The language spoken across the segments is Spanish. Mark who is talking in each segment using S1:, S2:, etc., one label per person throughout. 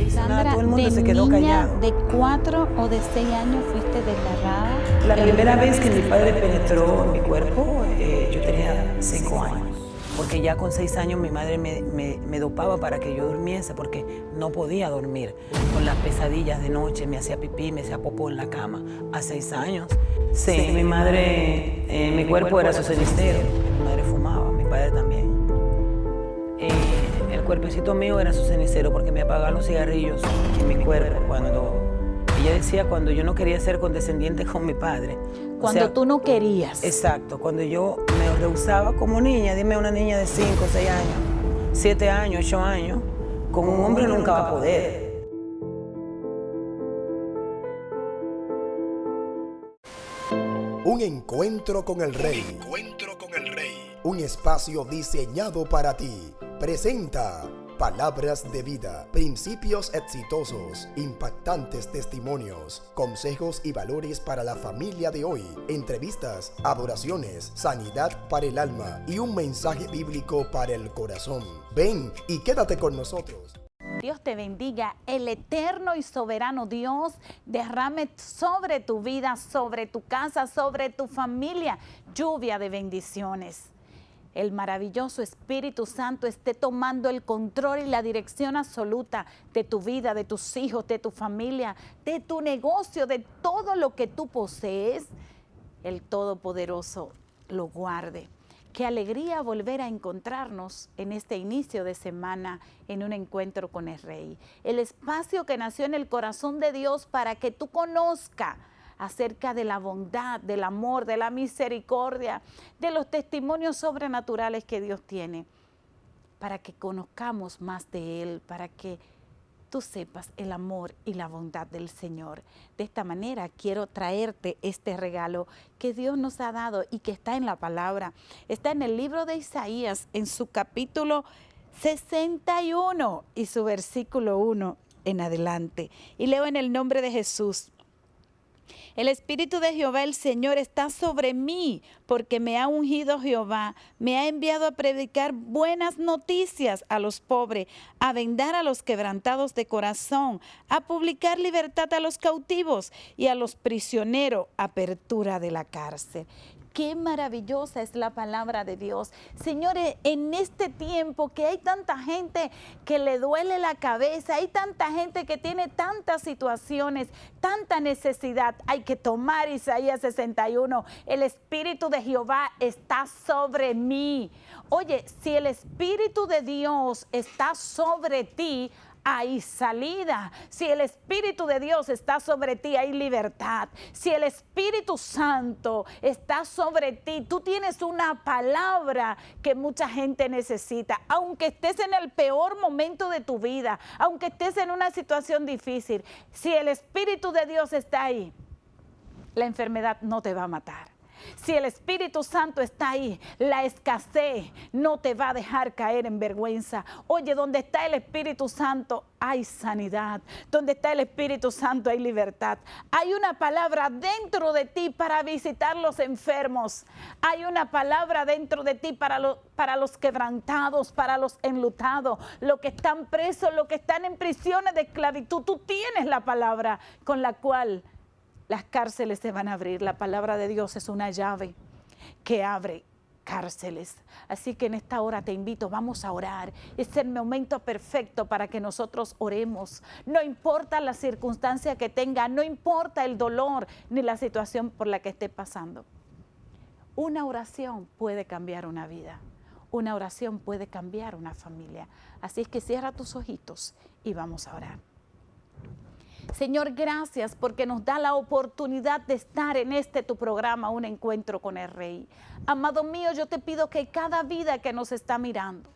S1: Sandra,
S2: todo el mundo
S1: de
S2: se quedó
S1: niña
S2: callado.
S1: de 4 o de 6 años fuiste desgarrada.
S2: La primera vez que mi padre penetró en mi cuerpo, yo tenía 5 años. Porque ya con 6 años mi madre me dopaba para que yo durmiese, porque no podía dormir. Con las pesadillas de noche, me hacía pipí, me hacía popó en la cama. A 6 años. Sí, mi madre, mi cuerpo era su cenicero. Mi madre fumaba, mi padre también. El cuerpecito mío era su cenicero porque me apagaban los cigarrillos en mi cuerpo cuando... Ella decía cuando yo no quería ser condescendiente con mi padre.
S1: Cuando tú no querías.
S2: Exacto, cuando yo me rehusaba como niña, dime una niña de 5, 6 años, 7 años, 8 años, con un hombre nunca va a poder.
S3: Un encuentro con el Rey. Un espacio diseñado para ti. Presenta palabras de vida, principios exitosos, impactantes testimonios, consejos y valores para la familia de hoy, entrevistas, adoraciones, sanidad para el alma y un mensaje bíblico para el corazón. Ven y quédate con nosotros.
S1: Dios te bendiga, el eterno y soberano Dios derrame sobre tu vida, sobre tu casa, sobre tu familia, lluvia de bendiciones. El maravilloso Espíritu Santo esté tomando el control y la dirección absoluta de tu vida, de tus hijos, de tu familia, de tu negocio, de todo lo que tú posees. El Todopoderoso lo guarde. Qué alegría volver a encontrarnos en este inicio de semana en un encuentro con el Rey. El espacio que nació en el corazón de Dios para que tú conozcas acerca de la bondad, del amor, de la misericordia, de los testimonios sobrenaturales que Dios tiene, para que conozcamos más de Él, para que tú sepas el amor y la bondad del Señor. De esta manera quiero traerte este regalo que Dios nos ha dado y que está en la palabra. Está en el libro de Isaías, en su capítulo 61 y su versículo 1 en adelante. Y leo en el nombre de Jesús. El Espíritu de Jehová el Señor está sobre mí, porque me ha ungido Jehová, me ha enviado a predicar buenas noticias a los pobres, a vendar a los quebrantados de corazón, a publicar libertad a los cautivos y a los prisioneros, apertura de la cárcel. Qué maravillosa es la palabra de Dios. Señores, en este tiempo que hay tanta gente que le duele la cabeza, hay tanta gente que tiene tantas situaciones, tanta necesidad, hay que tomar Isaías 61. El Espíritu de Jehová está sobre mí. Oye, si el Espíritu de Dios está sobre ti, hay salida. Si el Espíritu de Dios está sobre ti, hay libertad. Si el Espíritu Santo está sobre ti, tú tienes una palabra que mucha gente necesita. Aunque estés en el peor momento de tu vida, aunque estés en una situación difícil, si el Espíritu de Dios está ahí, la enfermedad no te va a matar. Si el Espíritu Santo está ahí, la escasez no te va a dejar caer en vergüenza. Oye, donde está el Espíritu Santo hay sanidad. Donde está el Espíritu Santo hay libertad. Hay una palabra dentro de ti para visitar los enfermos. Hay una palabra dentro de ti para los quebrantados, para los enlutados, los que están presos, los que están en prisiones de esclavitud. Tú tienes la palabra con la cual las cárceles se van a abrir. La palabra de Dios es una llave que abre cárceles. Así que en esta hora te invito, vamos a orar. Es el momento perfecto para que nosotros oremos. No importa la circunstancia que tenga, no importa el dolor ni la situación por la que esté pasando. Una oración puede cambiar una vida. Una oración puede cambiar una familia. Así es que cierra tus ojitos y vamos a orar. Señor, gracias porque nos da la oportunidad de estar en este tu programa, un encuentro con el Rey. Amado mío, yo te pido que cada vida que nos está mirando,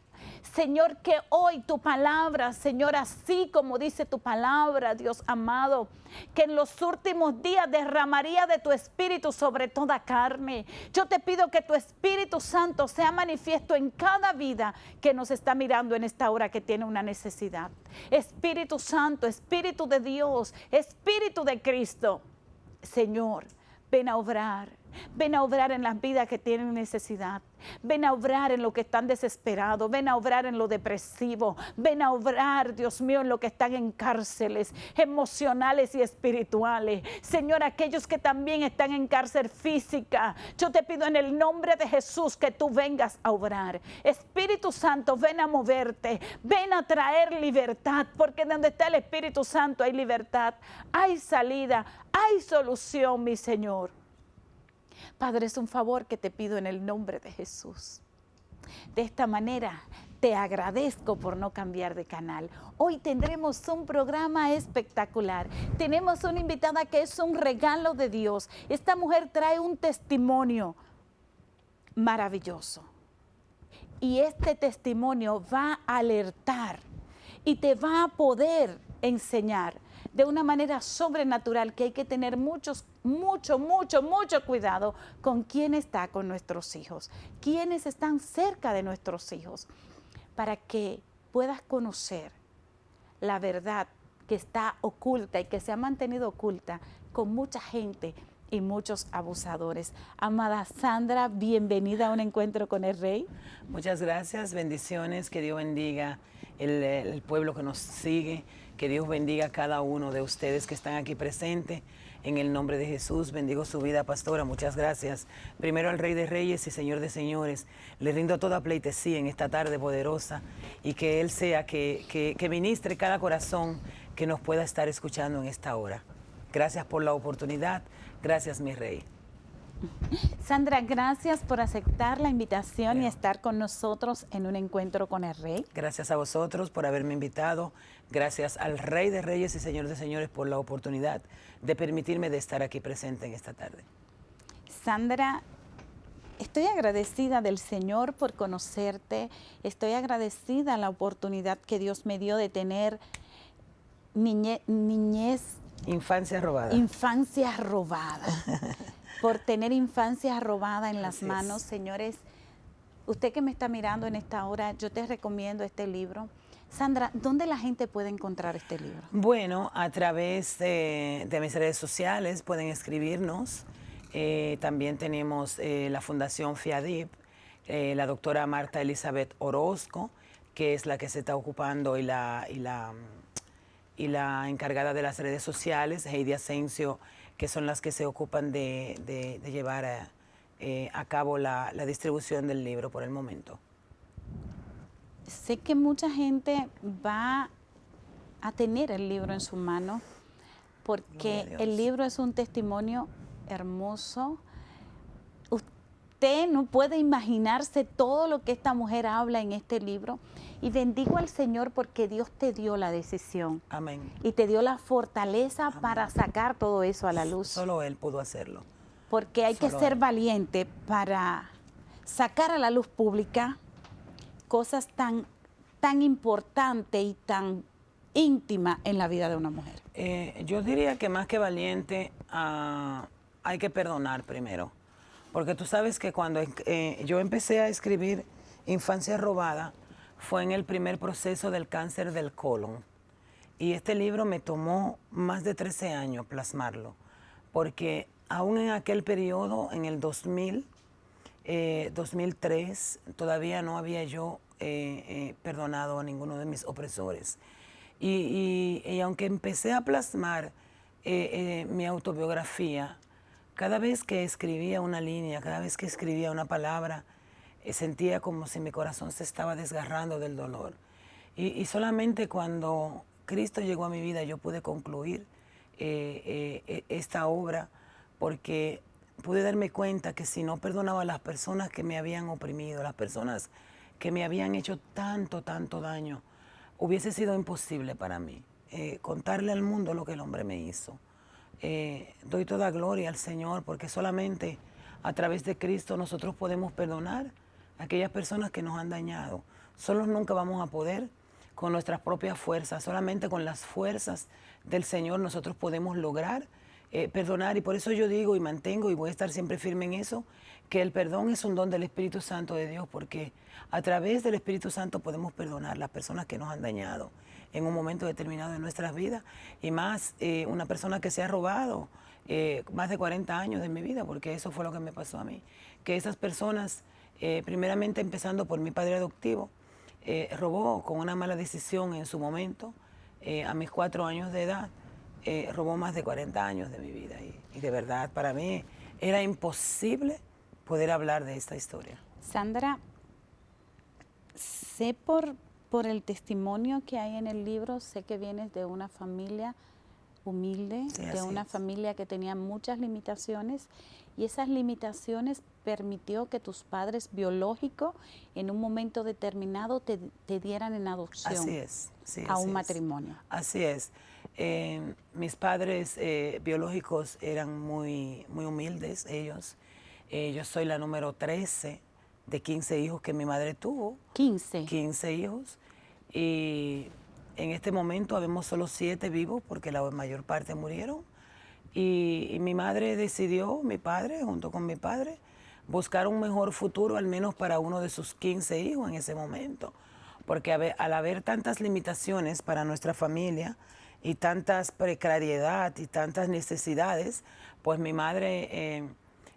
S1: Señor, que hoy tu palabra, Señor, así como dice tu palabra, Dios amado, que en los últimos días derramaría de tu Espíritu sobre toda carne. Yo te pido que tu Espíritu Santo sea manifiesto en cada vida que nos está mirando en esta hora que tiene una necesidad. Espíritu Santo, Espíritu de Dios, Espíritu de Cristo, Señor, ven a obrar. Ven a obrar en las vidas que tienen necesidad. Ven a obrar en los que están desesperados. Ven a obrar en lo depresivo. Ven a obrar, Dios mío, en los que están en cárceles emocionales y espirituales. Señor, aquellos que también están en cárcel física, yo te pido en el nombre de Jesús que tú vengas a obrar. Espíritu Santo, ven a moverte. Ven a traer libertad, porque donde está el Espíritu Santo hay libertad, hay salida, hay solución, mi Señor. Padre, es un favor que te pido en el nombre de Jesús. De esta manera te agradezco por no cambiar de canal. Hoy tendremos un programa espectacular. Tenemos una invitada que es un regalo de Dios. Esta mujer trae un testimonio maravilloso. Y este testimonio va a alertar y te va a poder enseñar de una manera sobrenatural que hay que tener mucho cuidado con quién está con nuestros hijos, quiénes están cerca de nuestros hijos, para que puedas conocer la verdad que está oculta y que se ha mantenido oculta con mucha gente y muchos abusadores. Amada Sandra, bienvenida a Un Encuentro con el Rey.
S2: Muchas gracias, bendiciones, que Dios bendiga el pueblo que nos sigue, que Dios bendiga a cada uno de ustedes que están aquí presentes. En el nombre de Jesús, bendigo su vida, pastora, muchas gracias. Primero al Rey de Reyes y Señor de Señores, le rindo toda pleitesía en esta tarde poderosa y que Él sea que ministre cada corazón que nos pueda estar escuchando en esta hora. Gracias por la oportunidad, gracias mi Rey.
S1: Sandra, gracias por aceptar la invitación y estar con nosotros en Un Encuentro con el Rey.
S2: Gracias a vosotros por haberme invitado. Gracias al Rey de Reyes y Señor de Señores por la oportunidad de permitirme de estar aquí presente en esta tarde.
S1: Sandra, estoy agradecida del Señor por conocerte. Estoy agradecida a la oportunidad que Dios me dio de tener
S2: Infancia robada.
S1: Infancia robada. Por tener infancia robada en las
S2: Así
S1: manos,
S2: es.
S1: señores. Usted que me está mirando en esta hora, yo te recomiendo este libro. Sandra, ¿dónde la gente puede encontrar este libro?
S2: Bueno, a través de mis redes sociales pueden escribirnos. También tenemos la Fundación FIADIP, la doctora Marta Elizabeth Orozco, que es la que se está ocupando y la encargada de las redes sociales, Heidi Asensio, que son las que se ocupan de llevar a cabo la distribución del libro por el momento.
S1: Sé que mucha gente va a tener el libro en su mano porque el libro es un testimonio hermoso. Usted no puede imaginarse todo lo que esta mujer habla en este libro. Y bendigo al Señor porque Dios te dio la decisión.
S2: Amén.
S1: Y te dio la fortaleza
S2: Amén.
S1: para sacar todo eso a la luz.
S2: Solo Él pudo hacerlo.
S1: Porque hay que ser valiente para sacar a la luz pública cosas tan importantes y tan íntimas en la vida de una mujer.
S2: Yo diría que más que valiente, hay que perdonar primero. Porque tú sabes que cuando yo empecé a escribir Infancia Robada, fue en el primer proceso del cáncer del colon. Y este libro me tomó más de 13 años plasmarlo, porque aún en aquel periodo, en el 2003, todavía no había yo perdonado a ninguno de mis opresores. Y aunque empecé a plasmar mi autobiografía, cada vez que escribía una línea, cada vez que escribía una palabra, sentía como si mi corazón se estaba desgarrando del dolor. Y solamente cuando Cristo llegó a mi vida yo pude concluir esta obra, porque pude darme cuenta que si no perdonaba a las personas que me habían oprimido, las personas que me habían hecho tanto daño, hubiese sido imposible para mí contarle al mundo lo que el hombre me hizo. Doy toda gloria al Señor porque solamente a través de Cristo nosotros podemos perdonar a aquellas personas que nos han dañado. Solos nunca vamos a poder con nuestras propias fuerzas, solamente con las fuerzas del Señor nosotros podemos lograr perdonar. Y por eso yo digo y mantengo y voy a estar siempre firme en eso, que el perdón es un don del Espíritu Santo de Dios, porque a través del Espíritu Santo podemos perdonar a las personas que nos han dañado. en un momento determinado de nuestras vidas, y más una persona que se ha robado más de 40 años de mi vida, porque eso fue lo que me pasó a mí, que esas personas, primeramente empezando por mi padre adoptivo, robó con una mala decisión en su momento, a mis 4 años de edad, robó más de 40 años de mi vida, y de verdad para mí era imposible poder hablar de esta historia.
S1: Sandra, sé por el testimonio que hay en el libro, sé que vienes de una familia humilde,
S2: Sí,
S1: de
S2: así
S1: una
S2: es.
S1: familia que tenía muchas limitaciones, y esas limitaciones permitió que tus padres biológicos en un momento determinado te dieran en adopción
S2: Así es. Sí,
S1: a
S2: así
S1: un
S2: es.
S1: matrimonio.
S2: Así es. Mis padres biológicos eran muy, muy humildes, ellos. Yo soy la número 13 de 15 hijos que mi madre tuvo.
S1: 15.
S2: 15 hijos. Y en este momento habemos solo 7 vivos porque la mayor parte murieron. Y mi madre decidió, mi padre, junto con mi padre, buscar un mejor futuro, al menos para uno de sus 15 hijos en ese momento. Porque al haber tantas limitaciones para nuestra familia y tantas precariedad y tantas necesidades, pues mi madre,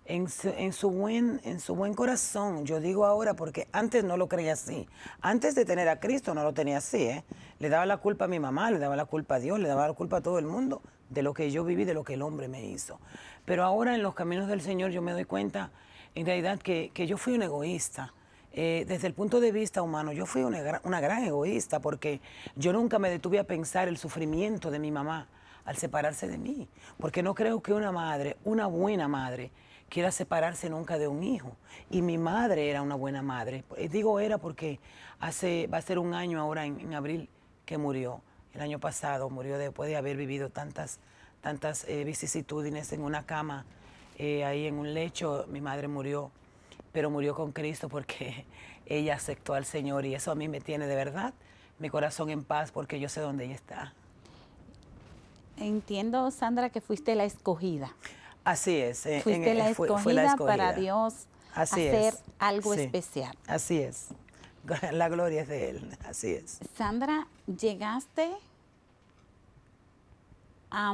S2: en su buen corazón, yo digo ahora porque antes no lo creía así. Antes de tener a Cristo no lo tenía así, ¿eh? Le daba la culpa a mi mamá, le daba la culpa a Dios, le daba la culpa a todo el mundo de lo que yo viví, de lo que el hombre me hizo. Pero ahora en los caminos del Señor yo me doy cuenta, en realidad, que yo fui un egoísta. Desde el punto de vista humano, yo fui una gran egoísta porque yo nunca me detuve a pensar el sufrimiento de mi mamá al separarse de mí. Porque no creo que una madre, una buena madre, quiera separarse nunca de un hijo. Y mi madre era una buena madre. Digo era porque va a ser un año ahora en abril que murió. El año pasado murió después de haber vivido tantas vicisitudes en una cama, ahí en un lecho. Mi madre murió, pero murió con Cristo porque ella aceptó al Señor, y eso a mí me tiene de verdad mi corazón en paz porque yo sé dónde ella está.
S1: Entiendo, Sandra, que fuiste la escogida.
S2: Así es.
S1: Fuiste la escogida,
S2: fue la escogida
S1: para Dios
S2: Así
S1: hacer
S2: es.
S1: algo
S2: Sí,
S1: especial.
S2: Así es. La gloria es de Él. Así es.
S1: Sandra, llegaste a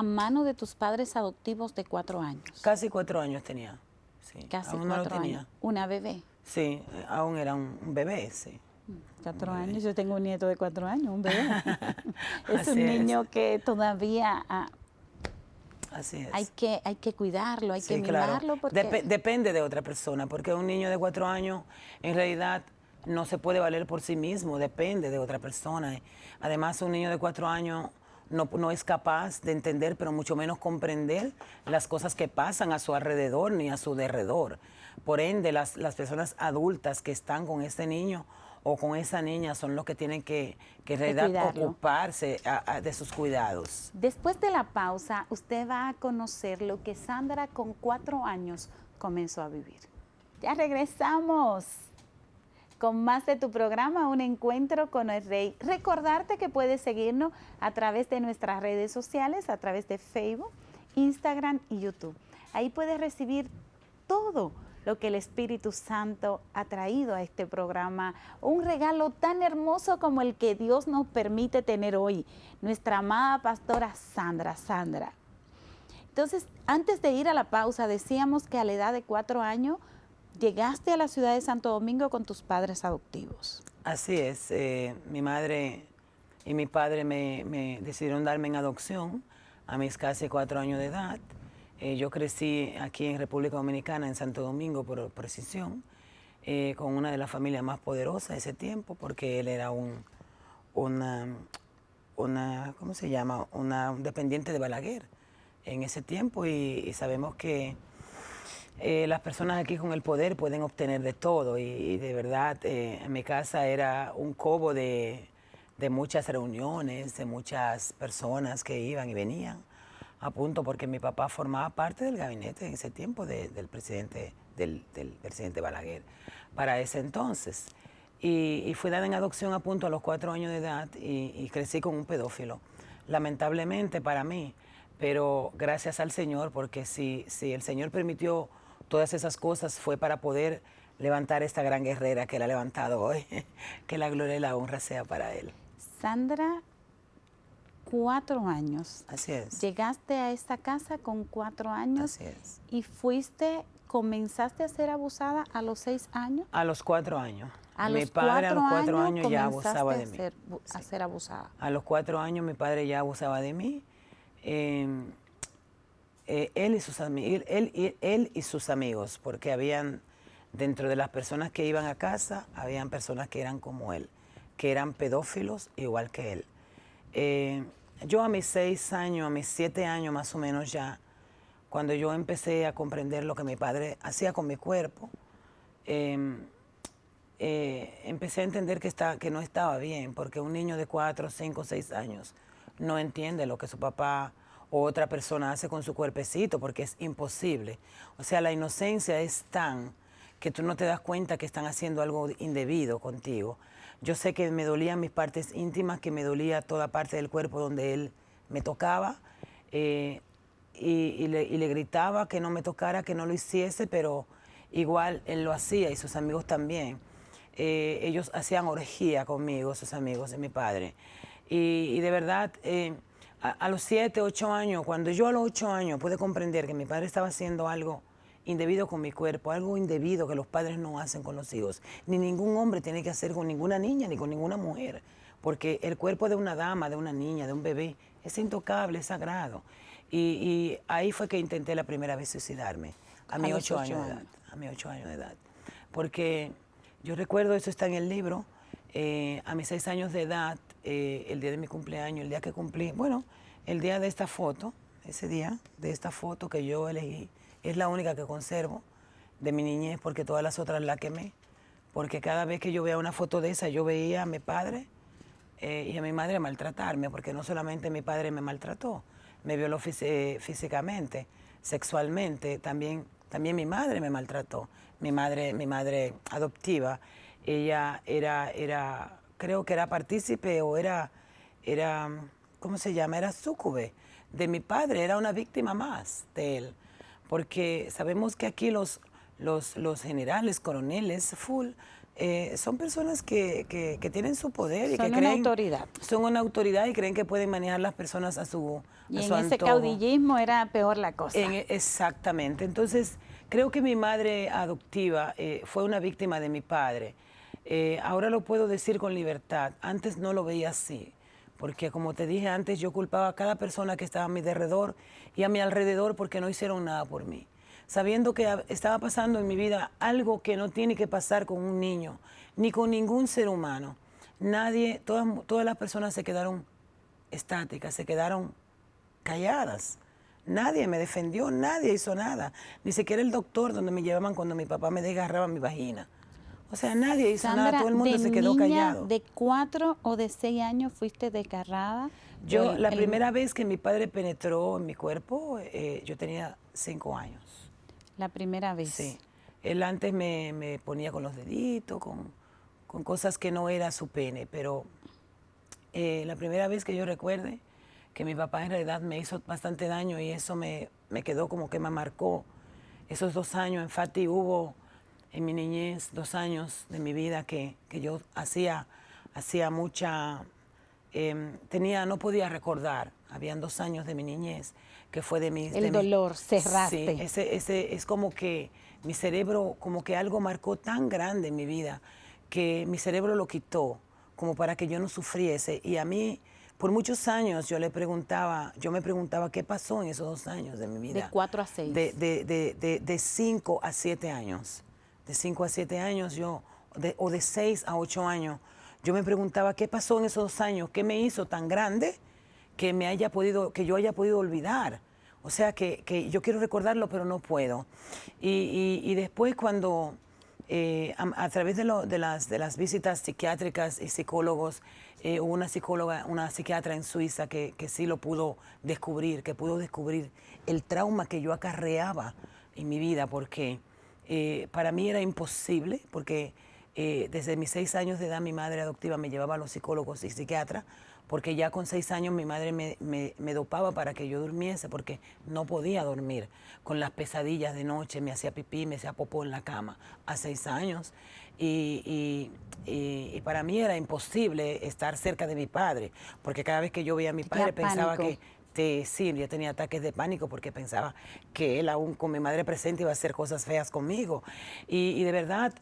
S1: mano de tus padres adoptivos de 4 años.
S2: Casi 4 años tenía. Sí.
S1: Casi
S2: Aún no lo
S1: 4
S2: tenía.
S1: años. Una bebé.
S2: Sí, aún era un bebé, sí.
S1: 4 años, yo tengo un nieto de 4 años, un bebé. Es
S2: Así
S1: un
S2: es.
S1: niño que todavía
S2: Así es.
S1: hay que cuidarlo, hay que
S2: Sí, claro.
S1: mimarlo. Porque
S2: Depende de otra persona, porque un niño de 4 años en realidad no se puede valer por sí mismo, depende de otra persona. Además, un niño de 4 años no es capaz de entender, pero mucho menos comprender las cosas que pasan a su alrededor ni a su derredor. Por ende, las personas adultas que están con ese niño o con esa niña son los que tienen que en realidad
S1: cuidarlo.
S2: ocuparse de sus cuidados.
S1: después de la pausa, usted va a conocer lo que Sandra con 4 años comenzó a vivir. Ya regresamos con más de tu programa, Un Encuentro con el Rey. Recordarte que puedes seguirnos a través de nuestras redes sociales, a través de Facebook, Instagram y YouTube. Ahí puedes recibir todo lo que el Espíritu Santo ha traído a este programa, un regalo tan hermoso como el que Dios nos permite tener hoy, nuestra amada pastora Sandra. Entonces, antes de ir a la pausa, decíamos que a la edad de 4 años llegaste a la ciudad de Santo Domingo con tus padres adoptivos.
S2: Así es, mi madre y mi padre me decidieron darme en adopción a mis casi 4 años de edad. Yo crecí aquí en República Dominicana, en Santo Domingo, por precisión, con una de las familias más poderosas de ese tiempo, porque él era una ¿cómo se llama? Un dependiente de Balaguer en ese tiempo, y sabemos que las personas aquí con el poder pueden obtener de todo, y de verdad en mi casa era un cobo de muchas reuniones, de muchas personas que iban y venían, a punto porque mi papá formaba parte del gabinete en ese tiempo del presidente Balaguer para ese entonces. Y fui dada en adopción a punto a los 4 años de edad, y crecí con un pedófilo, lamentablemente para mí, pero gracias al Señor, porque si el Señor permitió todas esas cosas fue para poder levantar esta gran guerrera que Él ha levantado hoy. Que la gloria y la honra sea para Él.
S1: Sandra, 4 años.
S2: Así es.
S1: Llegaste a esta casa con 4 años.
S2: Así es.
S1: Y comenzaste a ser abusada a los 6 años.
S2: A los 4 años.
S1: A
S2: Mi
S1: los
S2: padre a los 4 años ya
S1: comenzaste
S2: abusaba de mí.
S1: a ser abusada.
S2: A los 4 años mi padre ya abusaba de mí. Él y sus amigos, porque habían, dentro de las personas que iban a casa, habían personas que eran como él, que eran pedófilos igual que él. Yo a mis 6 años, a mis 7 años más o menos ya, cuando yo empecé a comprender lo que mi padre hacía con mi cuerpo, empecé a entender que no estaba bien, porque un niño de 4, 5, 6 años no entiende lo que su papá o otra persona hace con su cuerpecito, porque es imposible. O sea, la inocencia es tan que tú no te das cuenta que están haciendo algo indebido contigo. Yo sé que me dolían mis partes íntimas, que me dolía toda parte del cuerpo donde él me tocaba, y le gritaba que no me tocara, que no lo hiciese, pero igual él lo hacía y sus amigos también. Ellos hacían orgía conmigo, sus amigos de mi padre. Y de verdad, a los 7, 8 años, cuando yo a los 8 años pude comprender que mi padre estaba haciendo algo indebido con mi cuerpo, algo indebido que los padres no hacen con los hijos, ni ningún hombre tiene que hacer con ninguna niña ni con ninguna mujer, porque el cuerpo de una dama, de una niña, de un bebé, es intocable, es sagrado. Y ahí fue que intenté la primera vez suicidarme, a mis 8 años de edad, a mis 8 años de edad. Porque yo recuerdo, eso está en el libro, a mis 6 años de edad, el día de mi cumpleaños, el día que cumplí, bueno, el día de esta foto, ese día de esta foto que yo elegí, es la única que conservo de mi niñez, porque todas las otras la quemé. Porque cada vez que yo veía una foto de esa, yo veía a mi padre y a mi madre maltratarme, porque no solamente mi padre me maltrató, me violó físicamente, sexualmente, también mi madre me maltrató. Mi madre adoptiva, ella creo que era partícipe o era, ¿cómo se llama? Era súcube de mi padre, era una víctima más de él. Porque sabemos que aquí los generales, coroneles, son personas que tienen su poder y
S1: son
S2: que
S1: una
S2: creen,
S1: autoridad.
S2: son una autoridad y creen que pueden manejar las personas a su
S1: Y
S2: a
S1: en
S2: su
S1: ese
S2: antojo.
S1: caudillismo era peor la cosa.
S2: Exactamente. Entonces, creo que mi madre adoptiva fue una víctima de mi padre. Ahora lo puedo decir con libertad. Antes no lo veía así. Porque como te dije antes, yo culpaba a cada persona que estaba a mi alrededor y a mi alrededor porque no hicieron nada por mí. Sabiendo que estaba pasando en mi vida algo que no tiene que pasar con un niño, ni con ningún ser humano. Nadie, todas las personas se quedaron estáticas, se quedaron calladas. Nadie me defendió, nadie hizo nada. Ni siquiera el doctor donde me llevaban cuando mi papá me desgarraba mi vagina. O sea, nadie hizo
S1: Sandra,
S2: nada, todo el mundo se quedó callado.
S1: ¿De 4 o de 6 años fuiste desgarrada?
S2: Yo, la primera vez que mi padre penetró en mi cuerpo, yo tenía 5 años.
S1: La primera vez.
S2: Sí. Él antes me ponía con los deditos, con cosas que no era su pene, pero la primera vez que yo recuerde que mi papá en realidad me hizo bastante daño y eso me quedó como que me marcó. Esos 2 años, en Fati hubo en mi niñez 2 años de mi vida que yo hacía mucha, no podía recordar, habían 2 años de mi niñez que fue de mis...
S1: El dolor, cerraste.
S2: Sí, es como que mi cerebro, como que algo marcó tan grande en mi vida que mi cerebro lo quitó, como para que yo no sufriese. Y a mí, por muchos años, yo me preguntaba qué pasó en esos 2 años de mi vida.
S1: De 4 a 6.
S2: De 5 a 7 años. De 5 a 7 años o de 6 a 8 años, yo me preguntaba qué pasó en esos 2 años, qué me hizo tan grande que yo haya podido olvidar. O sea, que yo quiero recordarlo, pero no puedo. Y después cuando, a través de las visitas psiquiátricas y psicólogos, hubo una psiquiatra en Suiza que sí lo pudo descubrir, que pudo descubrir el trauma que yo acarreaba en mi vida, porque para mí era imposible, porque desde mis 6 años de edad mi madre adoptiva me llevaba a los psicólogos y psiquiatras porque ya con 6 años mi madre me dopaba para que yo durmiese, porque no podía dormir. Con las pesadillas de noche, me hacía pipí, me hacía popó en la cama a 6 años. Y para mí era imposible estar cerca de mi padre, porque cada vez que yo veía a mi padre pensaba
S1: pánico.
S2: sí, yo tenía ataques de pánico porque pensaba que él aún con mi madre presente iba a hacer cosas feas conmigo. Y de verdad,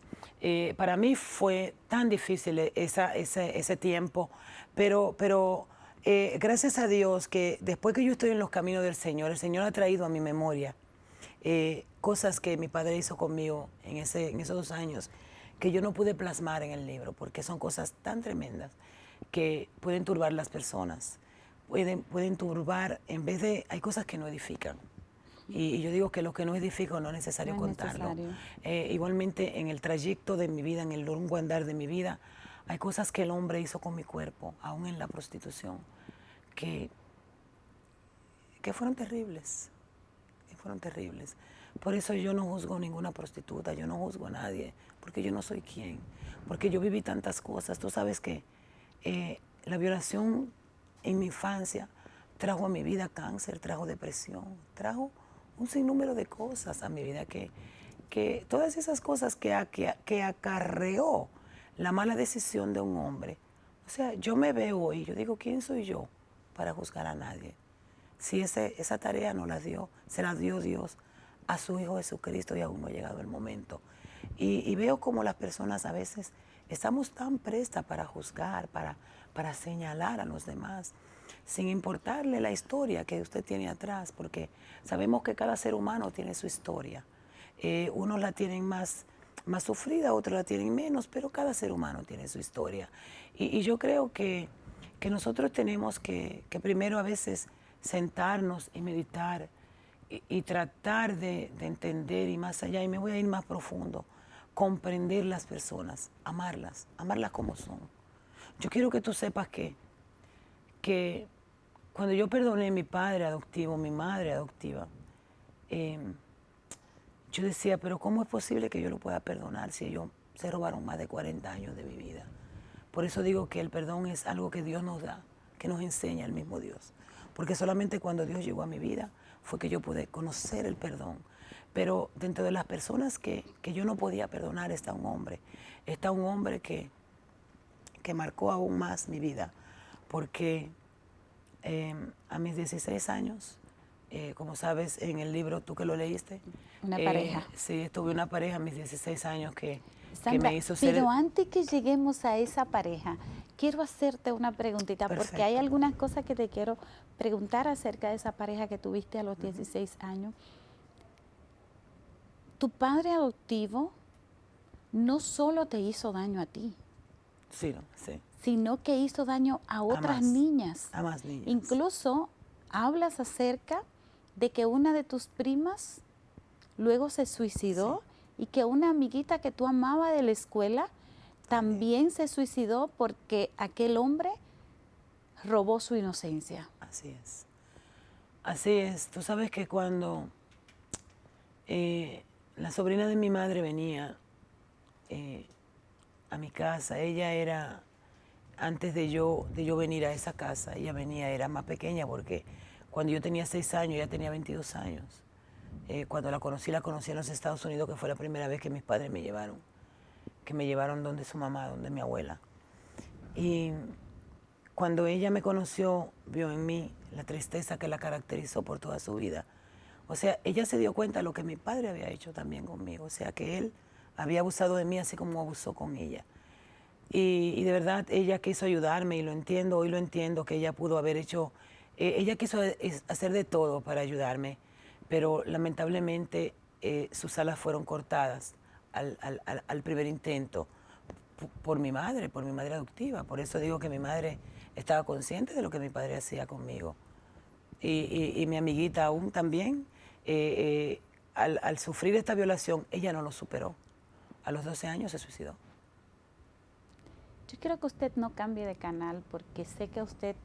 S2: para mí fue tan difícil ese tiempo, pero gracias a Dios que después que yo estoy en los caminos del Señor, el Señor ha traído a mi memoria cosas que mi padre hizo conmigo en esos 2 años, que yo no pude plasmar en el libro, porque son cosas tan tremendas que pueden turbar las personas. Pueden turbar, hay cosas que no edifican. Y yo digo que lo que no edifica no es necesario
S1: No es
S2: contarlo.
S1: necesario.
S2: Igualmente, en el trayecto de mi vida, en el largo andar de mi vida, hay cosas que el hombre hizo con mi cuerpo, aún en la prostitución, que fueron terribles. Que fueron terribles. Por eso yo no juzgo ninguna prostituta, yo no juzgo a nadie, porque yo no soy quien. Porque yo viví tantas cosas. Tú sabes que la violación en mi infancia trajo a mi vida cáncer, trajo depresión, trajo un sinnúmero de cosas a mi vida, que todas esas cosas que acarreó la mala decisión de un hombre. O sea, yo me veo hoy, yo digo, ¿quién soy yo para juzgar a nadie? Si esa tarea no la dio, se la dio Dios a su Hijo Jesucristo y aún no ha llegado el momento. Y veo como las personas a veces estamos tan prestas para juzgar, para señalar a los demás, sin importarle la historia que usted tiene atrás, porque sabemos que cada ser humano tiene su historia. Unos la tienen más sufrida, otros la tienen menos, pero cada ser humano tiene su historia. Y yo creo que nosotros tenemos que primero a veces sentarnos y meditar y tratar de entender y más allá, y me voy a ir más profundo, comprender las personas, amarlas como son. Yo quiero que tú sepas que cuando yo perdoné a mi padre adoptivo, mi madre adoptiva, yo decía, pero ¿cómo es posible que yo lo pueda perdonar si ellos se robaron más de 40 años de mi vida? Por eso digo que el perdón es algo que Dios nos da, que nos enseña el mismo Dios. Porque solamente cuando Dios llegó a mi vida fue que yo pude conocer el perdón. Pero dentro de las personas que yo no podía perdonar está un hombre que marcó aún más mi vida. Porque a mis 16 años, como sabes en el libro, tú que lo leíste.
S1: Una pareja.
S2: Sí, tuve una pareja a mis 16 años que
S1: Sandra,
S2: me hizo ser...
S1: pero antes que lleguemos a esa pareja, quiero hacerte una preguntita,
S2: Perfecto.
S1: porque hay algunas cosas que te quiero preguntar acerca de esa pareja que tuviste a los 16 años. Tu padre adoptivo no solo te hizo daño a ti,
S2: Sí.
S1: sino que hizo daño a otras niñas.
S2: A más niñas.
S1: Incluso hablas acerca de que una de tus primas luego se suicidó, y que una amiguita que tú amabas de la escuela también se suicidó porque aquel hombre robó su inocencia.
S2: Así es. Así es. Tú sabes que cuando la sobrina de mi madre venía a mi casa, ella era, antes de yo venir a esa casa, ella venía, era más pequeña porque cuando yo tenía 6 años, ella tenía 22 años. Cuando la conocí en los Estados Unidos, que fue la primera vez que mis padres me llevaron donde su mamá, donde mi abuela. Y cuando ella me conoció, vio en mí la tristeza que la caracterizó por toda su vida. O sea, ella se dio cuenta de lo que mi padre había hecho también conmigo. O sea, que él había abusado de mí así como abusó con ella. Y de verdad, ella quiso ayudarme y hoy lo entiendo, que ella pudo haber hecho, ella quiso hacer de todo para ayudarme. Pero lamentablemente sus alas fueron cortadas al primer intento por mi madre adoptiva. Por eso digo que mi madre estaba consciente de lo que mi padre hacía conmigo. Y mi amiguita aún también, al sufrir esta violación, ella no lo superó. A los 12 años se suicidó.
S1: Yo quiero que usted no cambie de canal, porque sé que usted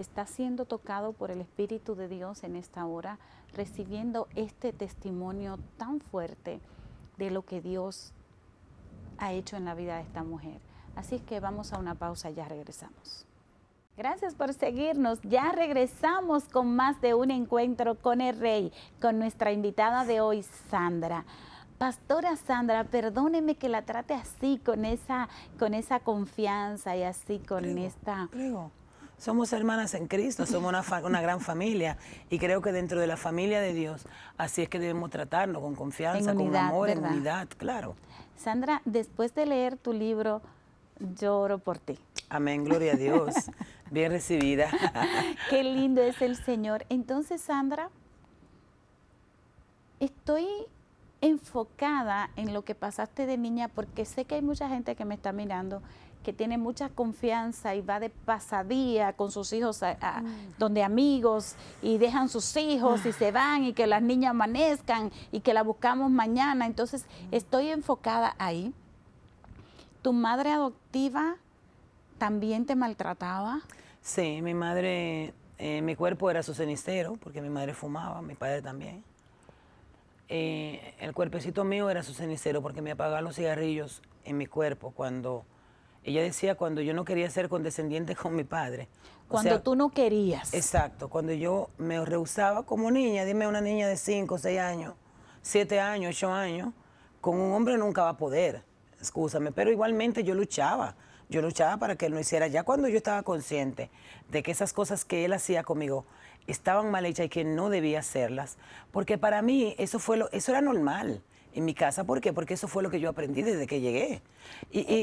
S1: está siendo tocado por el Espíritu de Dios en esta hora, recibiendo este testimonio tan fuerte de lo que Dios ha hecho en la vida de esta mujer. Así es que vamos a una pausa, ya regresamos. Gracias por seguirnos. Ya regresamos con más de Un Encuentro con el Rey, con nuestra invitada de hoy, Sandra. Pastora Sandra, perdóneme que la trate así, con esa confianza y así con esta...
S2: Somos hermanas en Cristo, somos una gran familia y creo que dentro de la familia de Dios así es que debemos tratarnos con confianza, con amor, ¿verdad? En unidad, claro.
S1: Sandra, después de leer tu libro, yo oro por ti.
S2: Amén, gloria a Dios. Bien recibida.
S1: Qué lindo es el Señor. Entonces, Sandra, estoy enfocada en lo que pasaste de niña porque sé que hay mucha gente que me está mirando que tiene mucha confianza y va de pasadía con sus hijos donde amigos y dejan sus hijos y se van y que las niñas amanezcan y que la buscamos mañana. Entonces, estoy enfocada ahí. ¿Tu madre adoptiva también te maltrataba?
S2: Sí, mi madre, mi cuerpo era su cenicero porque mi madre fumaba, mi padre también. El cuerpecito mío era su cenicero porque me apagaba los cigarrillos en mi cuerpo cuando... Ella decía cuando yo no quería ser condescendiente con mi padre.
S1: Cuando tú no querías.
S2: Exacto, cuando yo me rehusaba como niña, dime una niña de 5, 6 años, 7 años, 8 años, con un hombre nunca va a poder, excúsame, pero igualmente yo luchaba para que él no hiciera. Ya cuando yo estaba consciente de que esas cosas que él hacía conmigo estaban mal hechas y que no debía hacerlas, porque para mí eso era normal. En mi casa, ¿por qué? Porque eso fue lo que yo aprendí desde que llegué.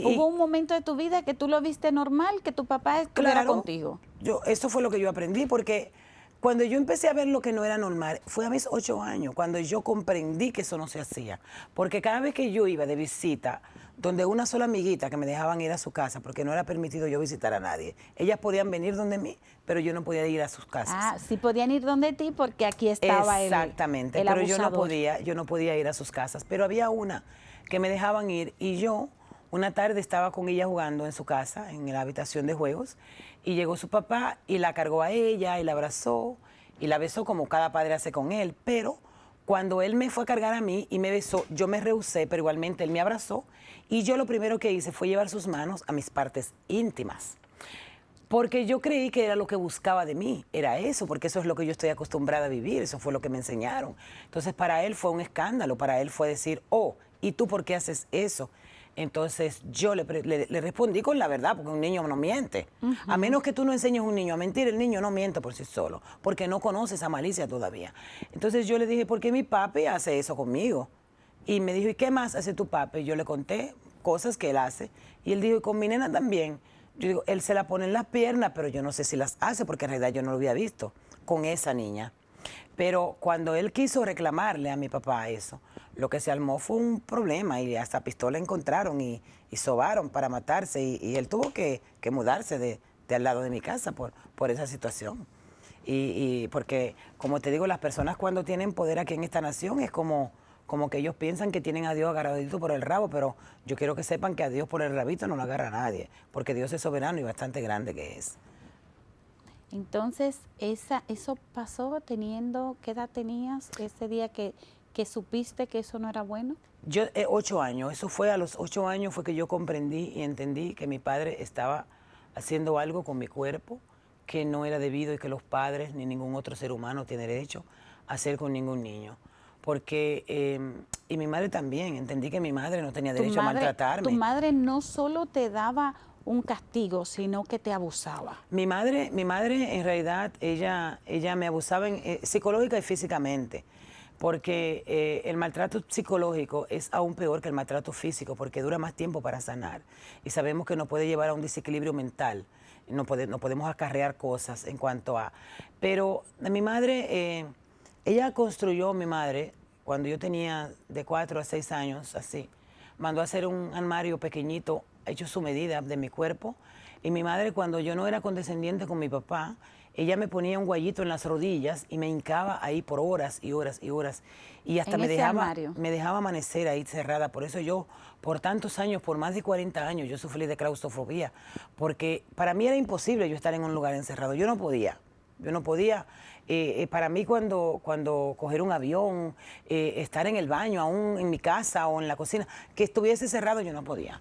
S1: ¿Hubo un momento de tu vida que tú lo viste normal, que tu papá estuviera contigo?
S2: Eso fue lo que yo aprendí, porque cuando yo empecé a ver lo que no era normal, fue a mis 8 años, cuando yo comprendí que eso no se hacía. Porque cada vez que yo iba de visita, donde una sola amiguita que me dejaban ir a su casa, porque no era permitido yo visitar a nadie, ellas podían venir donde mí, pero yo no podía ir a sus casas.
S1: Ah, sí podían ir donde ti porque aquí estaba
S2: exactamente,
S1: el
S2: pero
S1: abusador.
S2: yo no podía ir a sus casas. Pero había una que me dejaban ir y yo una tarde estaba con ella jugando en su casa, en la habitación de juegos, y llegó su papá y la cargó a ella y la abrazó y la besó como cada padre hace con él, pero cuando él me fue a cargar a mí y me besó, yo me rehusé, pero igualmente él me abrazó y yo lo primero que hice fue llevar sus manos a mis partes íntimas. Porque yo creí que era lo que buscaba de mí, era eso, porque eso es lo que yo estoy acostumbrada a vivir, eso fue lo que me enseñaron. Entonces para él fue un escándalo, para él fue decir, oh, ¿y tú por qué haces eso? Entonces yo le respondí con la verdad, porque un niño no miente. A menos que tú no enseñes a un niño a mentir, el niño no miente por sí solo, porque no conoce esa malicia todavía. Entonces yo le dije, ¿por qué mi papi hace eso conmigo? Y me dijo, ¿y qué más hace tu papi? Yo le conté cosas que él hace, y él dijo, ¿y con mi nena también? Yo digo, él se la pone en las piernas, pero yo no sé si las hace, porque en realidad yo no lo había visto con esa niña. Pero cuando él quiso reclamarle a mi papá eso, lo que se armó fue un problema y hasta pistola encontraron y sobaron para matarse y él tuvo que mudarse de al lado de mi casa por esa situación. Y porque, como te digo, las personas cuando tienen poder aquí en esta nación es como que ellos piensan que tienen a Dios agarradito por el rabo, pero yo quiero que sepan que a Dios por el rabito no lo agarra nadie, porque Dios es soberano y bastante grande que es.
S1: Entonces, eso pasó teniendo, ¿qué edad tenías ese día que supiste que eso no era bueno?
S2: Yo, 8 años, eso fue a los 8 años fue que yo comprendí y entendí que mi padre estaba haciendo algo con mi cuerpo que no era debido y que los padres ni ningún otro ser humano tiene derecho a hacer con ningún niño. Porque, y mi madre también, entendí que mi madre no tenía derecho a maltratarme.
S1: Tu madre no solo te daba un castigo, sino que te abusaba.
S2: Mi madre en realidad, ella me abusaba psicológica y físicamente, porque el maltrato psicológico es aún peor que el maltrato físico, porque dura más tiempo para sanar. Y sabemos que nos puede llevar a un desequilibrio mental, no podemos acarrear cosas en cuanto a... Pero mi madre, ella construyó, mi madre, cuando yo tenía de 4 a 6 años, así, mandó a hacer un armario pequeñito, hecho su medida de mi cuerpo. Y mi madre, cuando yo no era condescendiente con mi papá, ella me ponía un guayito en las rodillas y me hincaba ahí por horas y horas y horas. Y hasta me dejaba amanecer ahí cerrada. Por eso yo, por tantos años, por más de 40 años, yo sufrí de claustrofobia. Porque para mí era imposible yo estar en un lugar encerrado. Yo no podía. Para mí cuando coger un avión, estar en el baño, aún en mi casa o en la cocina, que estuviese cerrado, yo no podía.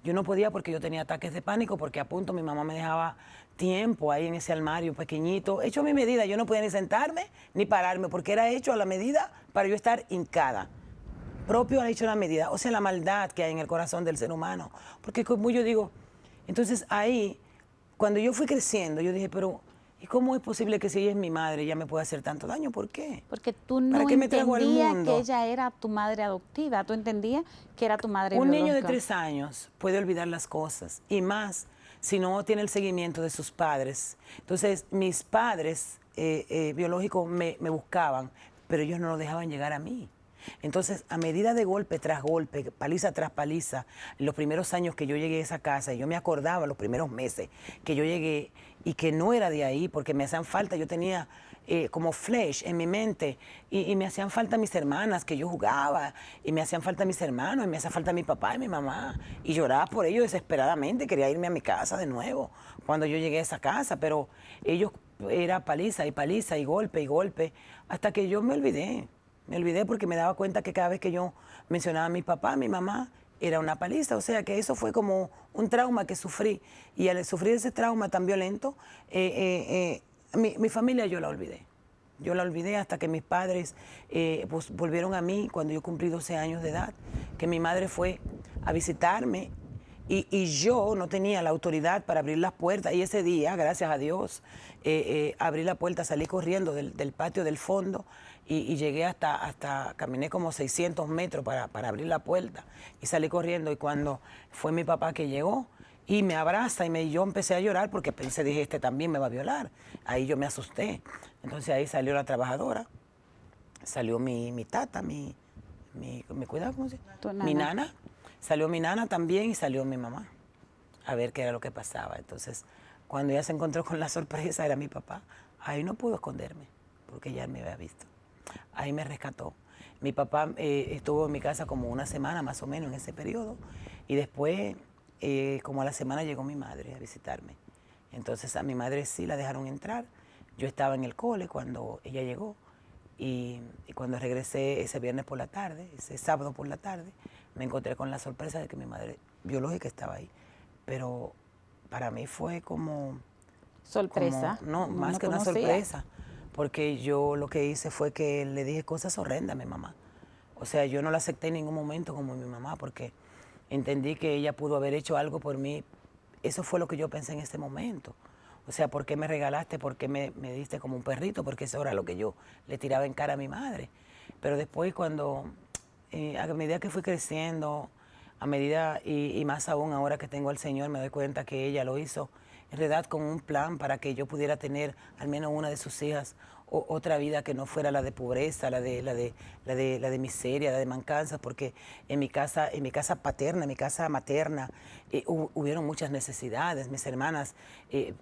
S2: Yo no podía porque yo tenía ataques de pánico, porque a punto mi mamá me dejaba tiempo ahí en ese armario pequeñito, hecho a mi medida. Yo no podía ni sentarme ni pararme, porque era hecho a la medida para yo estar hincada. Propio hecho a la medida. O sea, la maldad que hay en el corazón del ser humano. Porque como yo digo, entonces ahí, cuando yo fui creciendo, yo dije, pero ¿y cómo es posible que si ella es mi madre, ella me pueda hacer tanto daño? ¿Por qué?
S1: Porque tú no
S2: ¿Para qué me trajo al
S1: entendías
S2: mundo?
S1: que ella era tu madre adoptiva, tú entendías que era tu madre
S2: Un niño de
S1: biológica.
S2: 3 años puede olvidar las cosas, y más si no tiene el seguimiento de sus padres. Entonces, mis padres biológicos me buscaban, pero ellos no lo dejaban llegar a mí. Entonces, a medida de golpe tras golpe, paliza tras paliza, los primeros años que yo llegué a esa casa, y yo me acordaba los primeros meses que yo llegué y que no era de ahí porque me hacían falta, yo tenía como flash en mi mente y me hacían falta mis hermanas que yo jugaba, y me hacían falta mis hermanos, y me hacía falta mi papá y mi mamá, y lloraba por ellos desesperadamente, quería irme a mi casa de nuevo cuando yo llegué a esa casa, pero ellos era paliza y golpe, hasta que yo me olvidé. Me olvidé porque me daba cuenta que cada vez que yo mencionaba a mi papá, a mi mamá, era una paliza. O sea, que eso fue como un trauma que sufrí. Y al sufrir ese trauma tan violento, mi familia yo la olvidé. Yo la olvidé hasta que mis padres pues, volvieron a mí cuando yo cumplí 12 años de edad, que mi madre fue a visitarme. Y yo no tenía la autoridad para abrir las puertas. Y ese día, gracias a Dios, abrí la puerta, salí corriendo del patio del fondo y llegué caminé como 600 metros para abrir la puerta. Y salí corriendo, y cuando fue mi papá que llegó y me abraza y yo empecé a llorar porque dije, este también me va a violar. Ahí yo me asusté. Entonces ahí salió la trabajadora, salió mi tata, mi cuidado, ¿cómo se llama? Mi nana. Salió mi nana también y salió mi mamá a ver qué era lo que pasaba. Entonces, cuando ella se encontró con la sorpresa, era mi papá. Ahí no pudo esconderme, porque ya me había visto. Ahí me rescató. Mi papá estuvo en mi casa como una semana más o menos en ese periodo, y después, como a la semana, llegó mi madre a visitarme. Entonces, a mi madre sí la dejaron entrar. Yo estaba en el cole cuando ella llegó, y cuando regresé ese viernes por la tarde, ese sábado por la tarde, me encontré con la sorpresa de que mi madre biológica estaba ahí. Pero para mí fue como...
S1: Sorpresa.
S2: Más que una sorpresa. Porque yo lo que hice fue que le dije cosas horrendas a mi mamá. O sea, yo no la acepté en ningún momento como mi mamá, porque entendí que ella pudo haber hecho algo por mí. Eso fue lo que yo pensé en ese momento. O sea, ¿por qué me regalaste? ¿Por qué me diste como un perrito? Porque eso era lo que yo le tiraba en cara a mi madre. Pero después cuando, a medida que fui creciendo, y más aún ahora que tengo al Señor, me doy cuenta que ella lo hizo en realidad con un plan para que yo pudiera tener al menos una de sus hijas otra vida que no fuera la de pobreza, la de miseria, la de mancanza, porque en mi casa paterna, en mi casa materna, hubieron muchas necesidades. Mis hermanas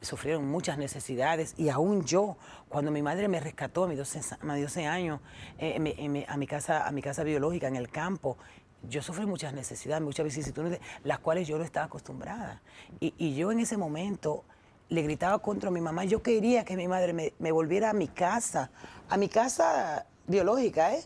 S2: sufrieron muchas necesidades, y aún yo, cuando mi madre me rescató a mis 12 años a mi casa biológica en el campo, yo sufrí muchas necesidades, muchas vicisitudes, las cuales yo no estaba acostumbrada. Y yo en ese momento le gritaba contra mi mamá. Yo quería que mi madre me volviera a mi casa biológica, ¿eh?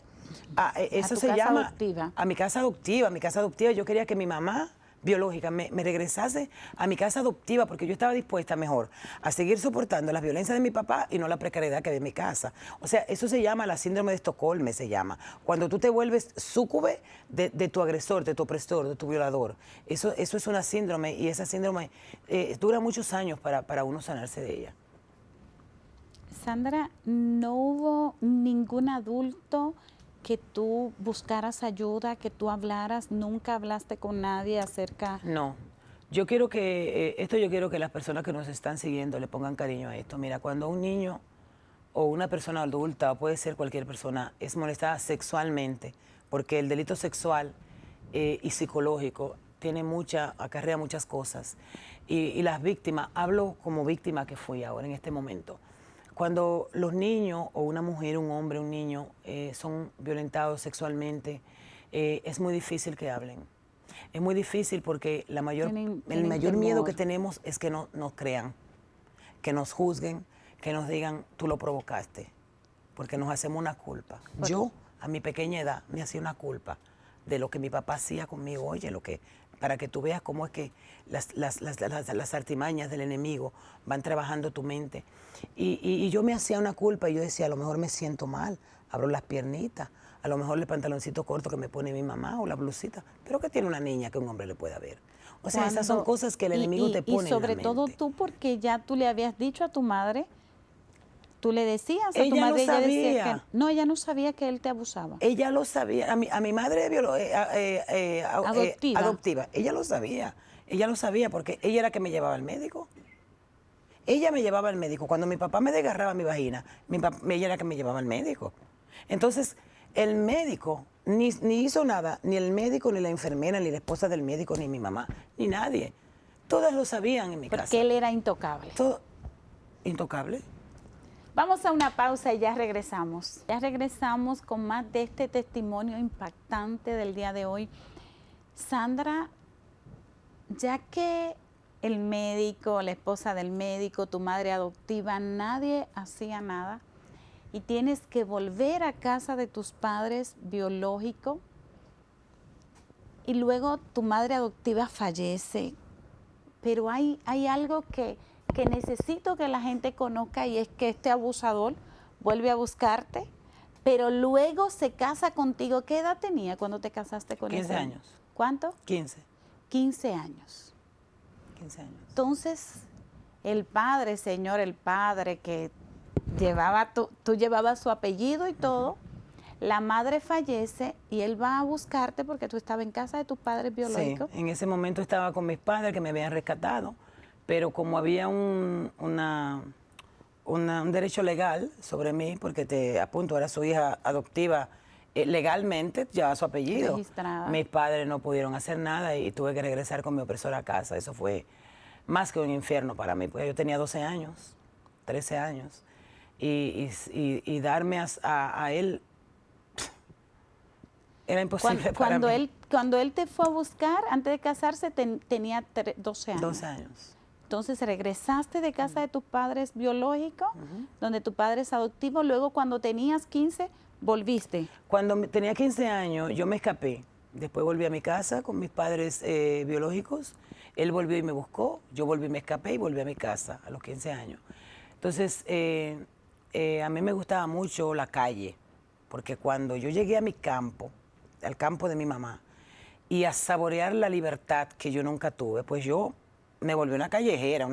S2: Eso se llama
S1: adoptiva.
S2: A mi casa adoptiva. Yo quería que mi mamá biológica me regresase a mi casa adoptiva, porque yo estaba dispuesta mejor a seguir soportando las violencias de mi papá y no la precariedad que había en mi casa. O sea, eso se llama la síndrome de Estocolmo, se llama. Cuando tú te vuelves súcube de tu agresor, de tu opresor, de tu violador. Eso es una síndrome, y esa síndrome dura muchos años para uno sanarse de ella.
S1: Sandra, ¿no hubo ningún adulto que tú buscaras ayuda, que tú hablaras? ¿Nunca hablaste con nadie acerca?
S2: No. Yo quiero que las personas que nos están siguiendo le pongan cariño a esto. Mira, cuando un niño o una persona adulta, o puede ser cualquier persona, es molestada sexualmente, porque el delito sexual y psicológico acarrea muchas cosas. Y las víctimas, hablo como víctima que fui ahora en este momento. Cuando los niños, o una mujer, un hombre, un niño, son violentados sexualmente, es muy difícil que hablen. Es muy difícil porque el mayor miedo que tenemos es que no nos crean, que nos juzguen, que nos digan, tú lo provocaste, porque nos hacemos una culpa. Yo, a mi pequeña edad, me hacía una culpa de lo que mi papá hacía conmigo. Oye, lo que para que tú veas cómo es que las artimañas del enemigo van trabajando tu mente. Y yo me hacía una culpa y yo decía, a lo mejor me siento mal, abro las piernitas, a lo mejor el pantaloncito corto que me pone mi mamá o la blusita, pero que tiene una niña que un hombre le pueda ver. O sea, esas son cosas que el enemigo te pone
S1: y sobre
S2: en la mente.
S1: todo tú, porque ya tú le habías dicho a tu madre, tú le decías a tu
S2: Ella
S1: madre,
S2: lo
S1: ella decía
S2: sabía.
S1: que no, ella no sabía que él te abusaba.
S2: Ella lo sabía, a mi madre
S1: Adoptiva.
S2: adoptiva, ella lo sabía porque ella era la que me llevaba al médico. Ella me llevaba al médico. Cuando mi papá me desgarraba mi vagina, ella era la que me llevaba al médico. Entonces, el médico ni hizo nada, ni el médico, ni la enfermera, ni la esposa del médico, ni mi mamá, ni nadie. Todas lo sabían en mi casa.
S1: Porque él era intocable.
S2: Todo intocable.
S1: Vamos a una pausa y ya regresamos. Ya regresamos con más de este testimonio impactante del día de hoy. Sandra, ya que el médico, la esposa del médico, tu madre adoptiva, nadie hacía nada y tienes que volver a casa de tus padres biológicos y luego tu madre adoptiva fallece, pero hay algo que necesito que la gente conozca y es que este abusador vuelve a buscarte, pero luego se casa contigo. ¿Qué edad tenía cuando te casaste con él?
S2: 15 años.
S1: ¿Cuánto?
S2: 15.
S1: 15 años.
S2: 15 años.
S1: Entonces, el padre, señor, el padre que llevaba, tú llevabas su apellido y todo, la madre fallece y él va a buscarte porque tú estabas en casa de tus padres biológicos.
S2: Sí, en ese momento estaba con mis padres que me habían rescatado, pero como había un derecho legal sobre mí, porque te apunto, era su hija adoptiva, legalmente llevaba su apellido.
S1: Registrada.
S2: Mis padres no pudieron hacer nada y tuve que regresar con mi opresora a casa. Eso fue más que un infierno para mí, porque yo tenía 12 años, 13 años, y darme a él era imposible para mí.
S1: Cuando él te fue a buscar, antes de casarse, tenía 12 años.
S2: 12 años.
S1: Entonces regresaste de casa de tus padres biológicos, donde tu padre es adoptivo, luego cuando tenías 15, volviste.
S2: Cuando tenía 15 años, yo me escapé. Después volví a mi casa con mis padres biológicos. Él volvió y me buscó. Yo volví, me escapé y volví a mi casa a los 15 años. Entonces, a mí me gustaba mucho la calle, porque cuando yo llegué a mi campo, al campo de mi mamá, y a saborear la libertad que yo nunca tuve, pues yo me volví una callejera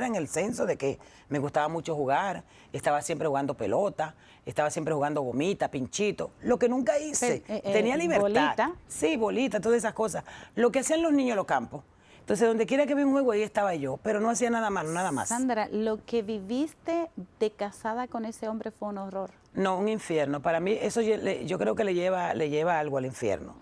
S2: en el senso de que me gustaba mucho jugar, estaba siempre jugando pelota, estaba siempre jugando gomita, pinchito, lo que nunca hice, tenía libertad.
S1: Bolita.
S2: Sí, bolita, todas esas cosas, lo que hacían los niños en los campos. Entonces, donde quiera que había un juego, ahí estaba yo, pero no hacía nada malo, nada más.
S1: Sandra, lo que viviste de casada con ese hombre fue un horror.
S2: No, un infierno. Para mí, eso yo creo que le lleva algo al infierno.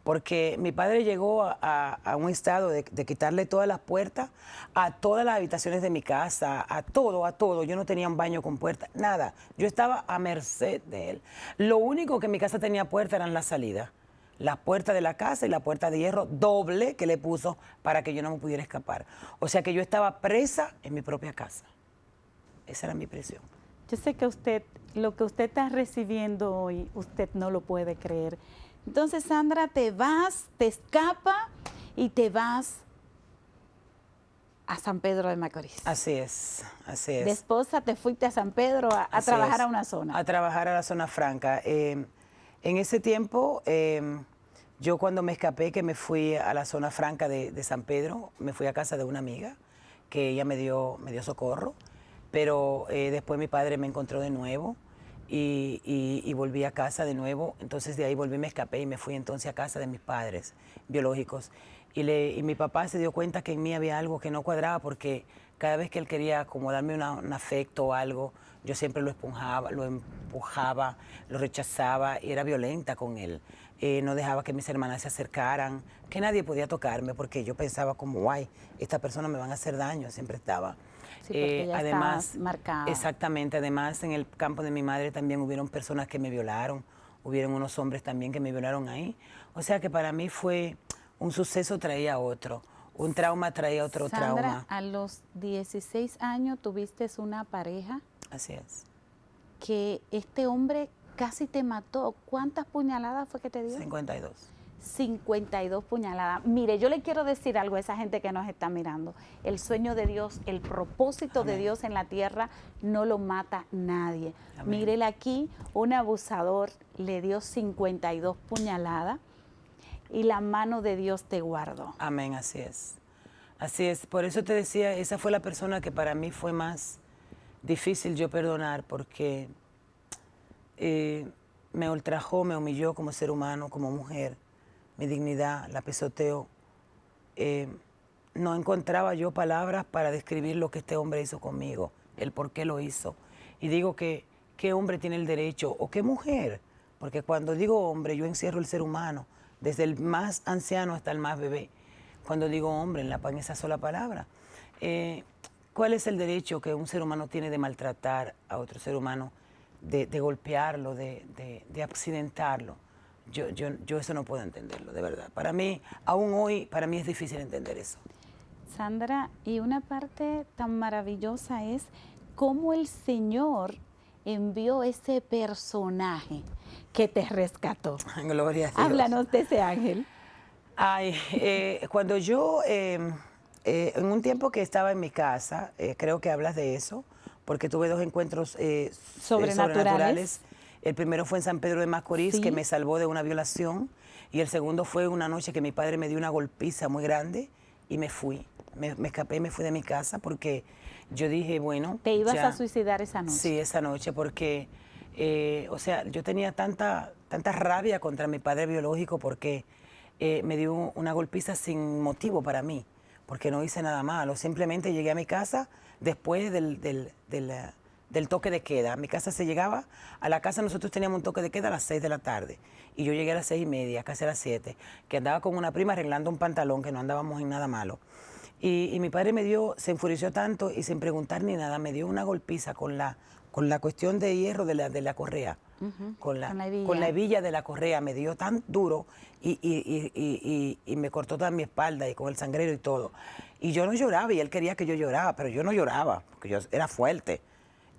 S2: Porque mi padre llegó a un estado de quitarle todas las puertas a todas las habitaciones de mi casa, a todo. Yo no tenía un baño con puerta, nada. Yo estaba a merced de él. Lo único que mi casa tenía puerta eran las salidas. La puerta de la casa y la puerta de hierro doble que le puso para que yo no me pudiera escapar. O sea que yo estaba presa en mi propia casa. Esa era mi prisión.
S1: Yo sé que lo que usted está recibiendo hoy, usted no lo puede creer. Entonces, Sandra, te vas, te escapa y te vas a San Pedro de Macorís.
S2: Así es, así es.
S1: De esposa te fuiste a San Pedro a trabajar a una zona.
S2: A trabajar a la zona franca. En ese tiempo, yo cuando me escapé, que me fui a la zona franca de San Pedro, me fui a casa de una amiga, que ella me dio socorro, pero después mi padre me encontró de nuevo y volví a casa de nuevo. Entonces de ahí volví, me escapé y me fui entonces a casa de mis padres biológicos. Y mi papá se dio cuenta que en mí había algo que no cuadraba, porque cada vez que él quería como darme un afecto o algo, yo siempre lo empujaba, lo rechazaba y era violenta con él. No dejaba que mis hermanas se acercaran, que nadie podía tocarme, porque yo pensaba como, ay, esta persona me van a hacer daño, siempre estaba.
S1: Sí, porque ya
S2: además,
S1: marcada.
S2: Exactamente, además en el campo de mi madre también hubieron personas que me violaron, hubieron unos hombres también que me violaron ahí. O sea que para mí fue un suceso traía otro, un trauma traía otro
S1: Sandra,
S2: trauma.
S1: a los 16 años tuviste una pareja.
S2: Así es.
S1: Que este hombre casi te mató. ¿Cuántas puñaladas fue que te dio?
S2: 52.
S1: 52 puñaladas. Mire, yo le quiero decir algo a esa gente que nos está mirando. El sueño de Dios, el propósito
S2: Amén.
S1: de Dios en la tierra no lo mata nadie.
S2: Amén.
S1: Mírele aquí, un abusador le dio 52 puñaladas y la mano de Dios te guardó.
S2: Amén, así es. Así es. Por eso te decía, esa fue la persona que para mí fue más difícil yo perdonar, porque me ultrajó, me humilló como ser humano, como mujer. Mi dignidad la pisoteó. No encontraba yo palabras para describir lo que este hombre hizo conmigo, el por qué lo hizo. Y digo que qué hombre tiene el derecho, o qué mujer, porque cuando digo hombre yo encierro el ser humano, desde el más anciano hasta el más bebé. Cuando digo hombre, en esa sola palabra. ¿Cuál es el derecho que un ser humano tiene de maltratar a otro ser humano, de golpearlo, de accidentarlo? Yo eso no puedo entenderlo, de verdad. Para mí, aún hoy, para mí es difícil entender eso.
S1: Sandra, y una parte tan maravillosa es cómo el Señor envió ese personaje que te rescató.
S2: Gloria a Dios.
S1: Háblanos de ese ángel.
S2: Ay, cuando yo, en un tiempo que estaba en mi casa, creo que hablas de eso, porque tuve dos encuentros sobrenaturales. El primero fue en San Pedro de Macorís,
S1: Sí.
S2: que me salvó de una violación, y el segundo fue una noche que mi padre me dio una golpiza muy grande y me fui. Me escapé, me fui de mi casa porque yo dije, bueno...
S1: ¿Te ibas
S2: ya.
S1: a suicidar esa noche?
S2: Sí, esa noche, porque, o sea, yo tenía tanta rabia contra mi padre biológico porque me dio una golpiza sin motivo para mí, porque no hice nada malo. Simplemente llegué a mi casa después del toque de queda. A mi casa se llegaba, a la casa nosotros teníamos un toque de queda a las 6 de la tarde y yo llegué a las 6:30, casi a las 7, que andaba con una prima arreglando un pantalón, que no andábamos en nada malo. Y mi padre se enfureció tanto y sin preguntar ni nada, me dio una golpiza con la cuestión de hierro de la correa, con la hebilla de la correa, me dio tan duro y me cortó toda mi espalda y con el sangrero y todo. Y yo no lloraba y él quería que yo llorara, pero yo no lloraba, porque yo era fuerte.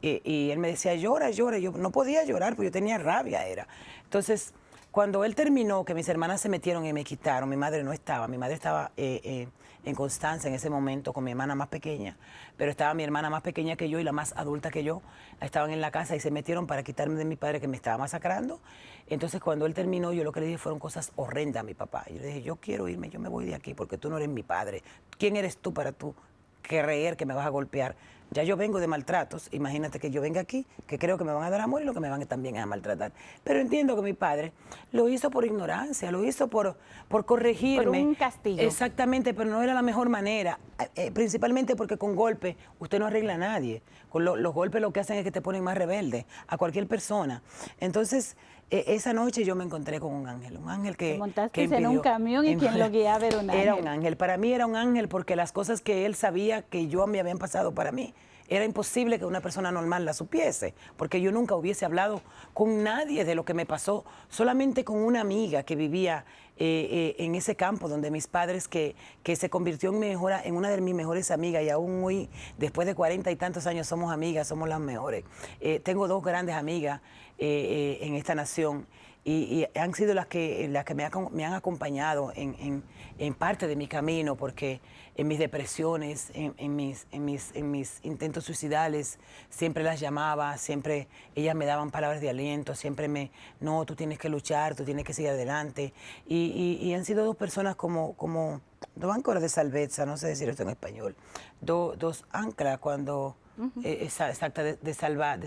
S2: Y él me decía, llora, llora. Yo no podía llorar porque yo tenía rabia, era. Entonces, cuando él terminó, que mis hermanas se metieron y me quitaron, mi madre no estaba. Mi madre estaba en Constanza en ese momento con mi hermana más pequeña, pero estaba mi hermana más pequeña que yo y la más adulta que yo. Estaban en la casa y se metieron para quitarme de mi padre que me estaba masacrando. Entonces, cuando él terminó, yo lo que le dije fueron cosas horrendas a mi papá. Yo le dije, yo quiero irme, yo me voy de aquí porque tú no eres mi padre. ¿Quién eres tú para tú creer que me vas a golpear? Ya yo vengo de maltratos, imagínate que yo venga aquí, que creo que me van a dar amor y lo que me van también a maltratar. Pero entiendo que mi padre lo hizo por ignorancia, lo hizo por corregirme.
S1: Por un castigo.
S2: Exactamente, pero no era la mejor manera. Principalmente porque con golpes usted no arregla a nadie. Con los golpes lo que hacen es que te ponen más rebelde a cualquier persona. Entonces, esa noche yo me encontré con un ángel que...
S1: Te montaste
S2: que
S1: en un camión y quien lo guiaba era un ángel.
S2: Era un ángel. Para mí era un ángel porque las cosas que él sabía que yo me habían pasado para mí, era imposible que una persona normal la supiese, porque yo nunca hubiese hablado con nadie de lo que me pasó, solamente con una amiga que vivía en ese campo donde mis padres, que se convirtió en una de mis mejores amigas, y aún hoy, después de 40 y tantos años, somos amigas, somos las mejores. Tengo dos grandes amigas en esta nación, y han sido las que me han acompañado en parte de mi camino, porque en mis depresiones, en mis intentos suicidales, siempre las llamaba, siempre ellas me daban palabras de aliento, siempre no, tú tienes que luchar, tú tienes que seguir adelante. Y han sido dos personas como dos áncoras de salvezza, no sé decir esto en español, dos anclas cuando... exacta de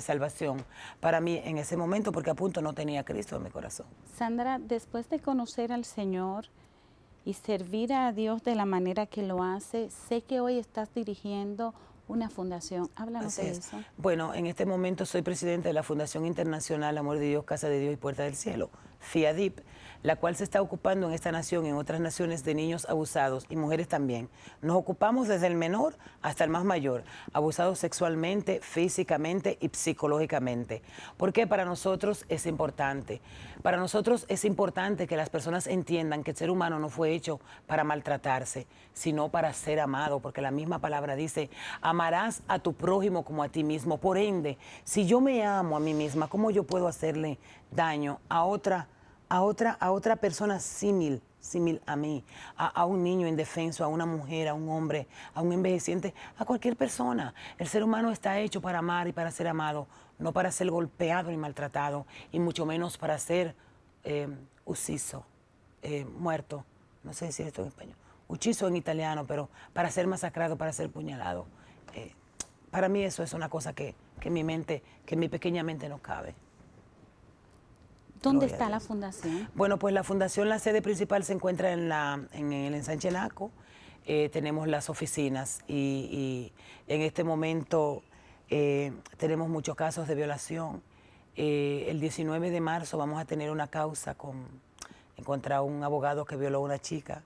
S2: salvación para mí en ese momento, porque a punto no tenía a Cristo en mi corazón.
S1: Sandra, después de conocer al Señor y servir a Dios de la manera que lo hace, sé que hoy estás dirigiendo una fundación. Háblanos de eso.
S2: Bueno, en este momento soy presidente de la Fundación Internacional Amor de Dios, Casa de Dios y Puerta del Cielo, FIADIP, la cual se está ocupando en esta nación y en otras naciones de niños abusados y mujeres también. Nos ocupamos desde el menor hasta el más mayor, abusados sexualmente, físicamente y psicológicamente. Porque para nosotros es importante. Para nosotros es importante que las personas entiendan que el ser humano no fue hecho para maltratarse, sino para ser amado, porque la misma palabra dice, amarás a tu prójimo como a ti mismo. Por ende, si yo me amo a mí misma, ¿cómo yo puedo hacerle daño a otra a otra persona símil a mí, a un niño indefenso, a una mujer, a un hombre, a un envejeciente, a cualquier persona. El ser humano está hecho para amar y para ser amado, no para ser golpeado ni maltratado, y mucho menos para ser ucciso, muerto, no sé decir esto en español, ucciso en italiano, pero para ser masacrado, para ser puñalado. Para mí eso es una cosa que en mi mente, que en mi pequeña mente no cabe.
S1: ¿Dónde está la fundación?
S2: Bueno, pues la fundación, la sede principal se encuentra en el ensanche Naco. Tenemos las oficinas y en este momento tenemos muchos casos de violación. El 19 de marzo vamos a tener una causa contra un abogado que violó a una chica.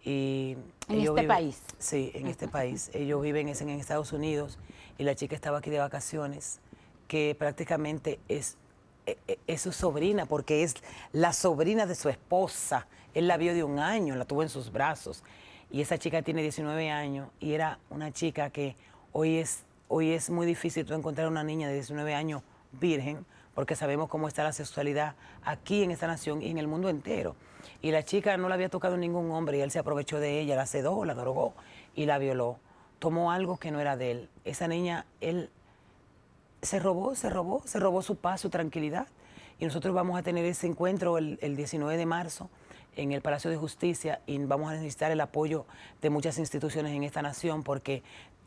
S2: Y
S1: ¿En este país?
S2: Sí, en este país. Ellos viven en Estados Unidos y la chica estaba aquí de vacaciones, que prácticamente es su sobrina, porque es la sobrina de su esposa. Él la vio de 1 año, la tuvo en sus brazos. Y esa chica tiene 19 años y era una chica que hoy es muy difícil tú encontrar una niña de 19 años virgen, porque sabemos cómo está la sexualidad aquí en esta nación y en el mundo entero. Y la chica no la había tocado ningún hombre y él se aprovechó de ella, la sedó, la drogó y la violó. Tomó algo que no era de él. Esa niña, él se robó su paz, su tranquilidad. Y nosotros vamos a tener ese encuentro el 19 de marzo en el Palacio de Justicia y vamos a necesitar el apoyo de muchas instituciones en esta nación porque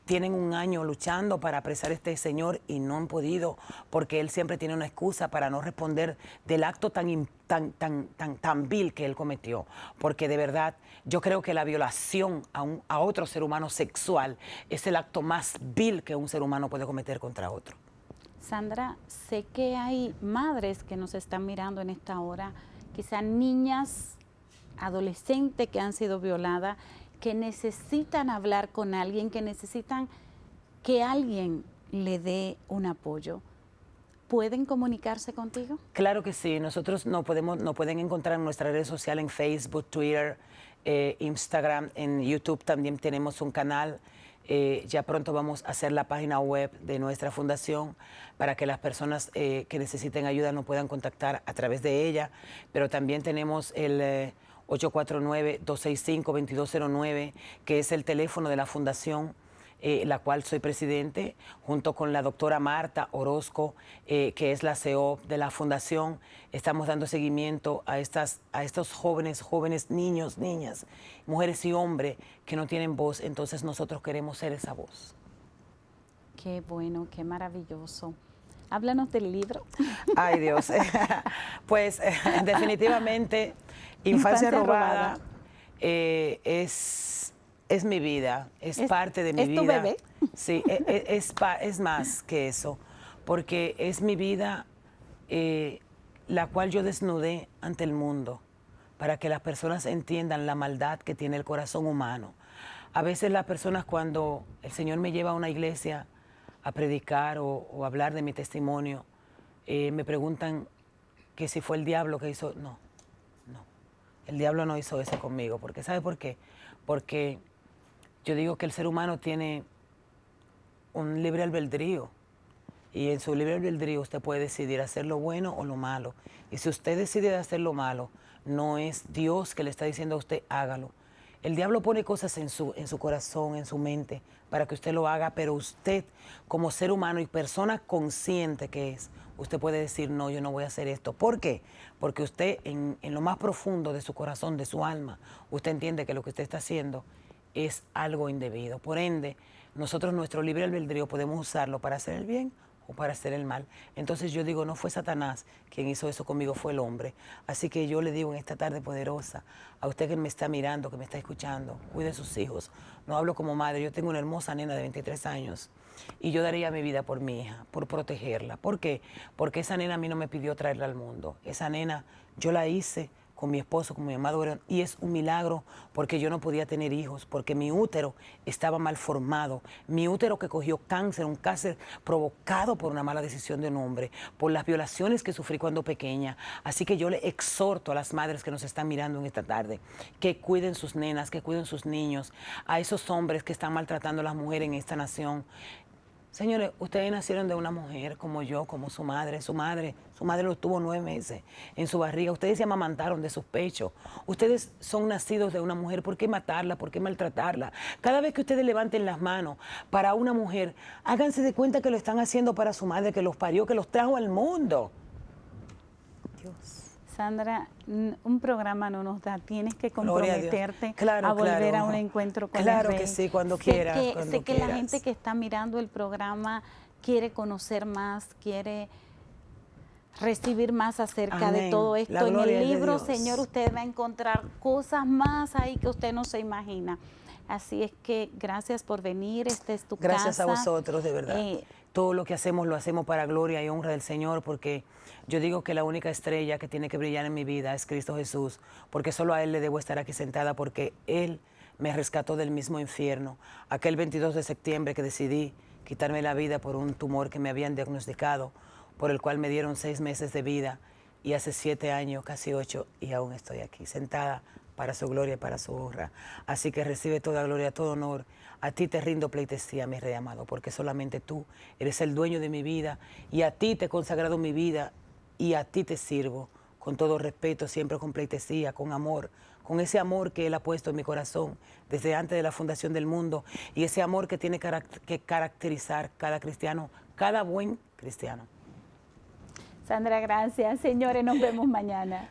S2: tienen 1 año luchando para apresar a este señor y no han podido porque él siempre tiene una excusa para no responder del acto tan vil que él cometió. Porque de verdad yo creo que la violación a otro ser humano sexual es el acto más vil que un ser humano puede cometer contra otro.
S1: Sandra, sé que hay madres que nos están mirando en esta hora, quizás niñas, adolescentes que han sido violadas, que necesitan hablar con alguien, que necesitan que alguien le dé un apoyo. ¿Pueden comunicarse contigo?
S2: Claro que sí. Nosotros nos pueden encontrar en nuestras redes sociales, en Facebook, Twitter, Instagram, en YouTube también tenemos un canal. Ya pronto vamos a hacer la página web de nuestra fundación para que las personas que necesiten ayuda nos puedan contactar a través de ella. Pero también tenemos el 849-265-2209, que es el teléfono de la fundación, la cual soy presidente, junto con la doctora Marta Orozco, que es la CEO de la fundación. Estamos dando seguimiento a estos jóvenes, niños, niñas, mujeres y hombres que no tienen voz. Entonces nosotros queremos ser esa voz.
S1: Qué bueno, qué maravilloso. Háblanos del libro.
S2: Ay, Dios. Pues definitivamente Infancia Robada es mi vida, es parte de mi vida.
S1: ¿Es tu bebé?
S2: Sí, es más que eso, porque es mi vida la cual yo desnudé ante el mundo para que las personas entiendan la maldad que tiene el corazón humano. A veces las personas, cuando el Señor me lleva a una iglesia a predicar o hablar de mi testimonio, me preguntan que si fue el diablo que hizo. No, el diablo no hizo eso conmigo, porque ¿sabe por qué? Porque yo digo que el ser humano tiene un libre albedrío y en su libre albedrío usted puede decidir hacer lo bueno o lo malo. Y si usted decide hacer lo malo, no es Dios que le está diciendo a usted hágalo. El diablo pone cosas en su corazón, en su mente, para que usted lo haga, pero usted, como ser humano y persona consciente que es, usted puede decir, no, yo no voy a hacer esto. ¿Por qué? Porque usted, en lo más profundo de su corazón, de su alma, usted entiende que lo que usted está haciendo es algo indebido. Por ende, nosotros nuestro libre albedrío podemos usarlo para hacer el bien o para hacer el mal. Entonces yo digo, no fue Satanás quien hizo eso conmigo, fue el hombre. Así que yo le digo en esta tarde poderosa, a usted que me está mirando, que me está escuchando, cuide de sus hijos. No hablo como madre, yo tengo una hermosa nena de 23 años y yo daría mi vida por mi hija, por protegerla. ¿Por qué? Porque esa nena a mí no me pidió traerla al mundo. Esa nena yo la hice con mi esposo, con mi amado, y es un milagro porque yo no podía tener hijos, porque mi útero estaba mal formado, mi útero que cogió cáncer, un cáncer provocado por una mala decisión de un hombre, por las violaciones que sufrí cuando pequeña. Así que yo le exhorto a las madres que nos están mirando en esta tarde, que cuiden sus nenas, que cuiden sus niños, a esos hombres que están maltratando a las mujeres en esta nación. Señores, ustedes nacieron de una mujer como yo, como su madre. Su madre los tuvo 9 meses en su barriga. Ustedes se amamantaron de sus pechos. Ustedes son nacidos de una mujer. ¿Por qué matarla? ¿Por qué maltratarla? Cada vez que ustedes levanten las manos para una mujer, háganse de cuenta que lo están haciendo para su madre, que los parió, que los trajo al mundo. Dios.
S1: Sandra, un programa no nos da, tienes que
S2: Gloria a Dios.
S1: comprometerte
S2: Claro,
S1: a volver
S2: claro.
S1: a un encuentro con
S2: Claro
S1: el Rey.
S2: que sí, cuando
S1: Sé
S2: quieras,
S1: que-
S2: cuando
S1: sé que la
S2: quieras.
S1: gente que está mirando el programa quiere conocer más, quiere recibir más acerca de
S2: Amén.
S1: todo esto.
S2: La
S1: En
S2: gloria
S1: el
S2: es de
S1: libro,
S2: Dios.
S1: Señor, usted va a encontrar cosas más ahí que usted no se imagina. Así es que gracias por venir, esta es tu
S2: Gracias
S1: casa.
S2: a vosotros, de verdad.
S1: Eh,
S2: Todo lo que hacemos lo hacemos para gloria y honra del Señor, porque yo digo que la única estrella que tiene que brillar en mi vida es Cristo Jesús, porque solo a Él le debo estar aquí sentada, porque Él me rescató del mismo infierno. Aquel 22 de septiembre que decidí quitarme la vida por un tumor que me habían diagnosticado, por el cual me dieron 6 meses de vida, y hace 7 años, casi 8, y aún estoy aquí, sentada para su gloria y para su honra. Así que recibe toda gloria, todo honor. A ti te rindo pleitesía, mi Rey amado, porque solamente tú eres el dueño de mi vida, y a ti te he consagrado mi vida, y a ti te sirvo, con todo respeto, siempre con pleitesía, con amor, con ese amor que Él ha puesto en mi corazón desde antes de la fundación del mundo, y ese amor que tiene que caracterizar cada cristiano, cada buen cristiano.
S1: Sandra, gracias. Señores, nos vemos mañana.